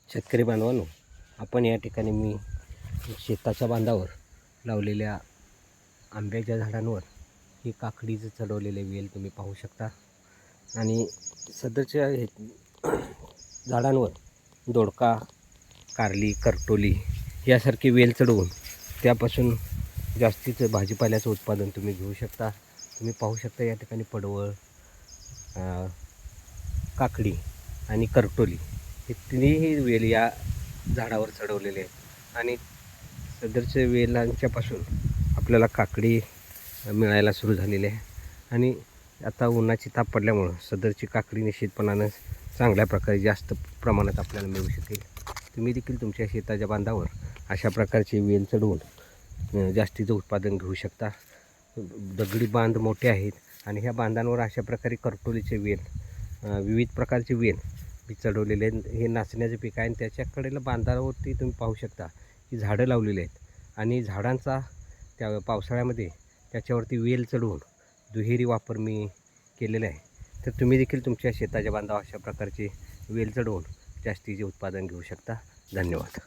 शेतकरी बांधवांनो, आपण या ठिकाणी मी शेताच्या बांधावर लावलेल्या आंब्याच्या झाडांवर ही काकडीचं चढवलेले वेल तुम्ही पाहू शकता. आणि सदरच्या झाडांवर दोडका, कारली, करटोली यासारखे वेल चढवून त्यापासून जास्तीचं भाजीपाल्याचं उत्पादन तुम्ही घेऊ शकता. तुम्ही पाहू शकता या ठिकाणी पडवळ, काकडी आणि करटोली हे तिन्ही वेल या झाडावर चढवलेले आहेत. आणि सदरच्या वेलांच्यापासून आपल्याला काकडी मिळायला सुरू झालेली आहे. आणि आता उन्हाची ताप पडल्यामुळं सदरची काकडी निश्चितपणानं चांगल्या प्रकारे जास्त प्रमाणात आपल्याला मिळू शकेल. तुम्ही देखील तुमच्या शेताच्या बांधावर अशा प्रकारचे वेल चढवून जास्तीचं उत्पादन घेऊ शकता. दगडी बांध मोठे आहेत आणि ह्या बांधांवर अशा प्रकारे करटोलीचे वेल, विविध प्रकारचे वेल मी चढवलेले आहेत. हे नाचण्याचे पीक आहे आणि त्याच्याकडेला बांधावरती तुम्ही पाहू शकता की झाडं लावलेली आहेत आणि झाडांचा त्या पावसाळ्यामध्ये त्याच्यावरती वेल चढवून दुहेरी वापर मी केलेला आहे. तर तुम्ही देखील तुमच्या शेताच्या बांधावर अशा प्रकारचे वेल चढवून जास्तीचे उत्पादन घेऊ शकता. धन्यवाद.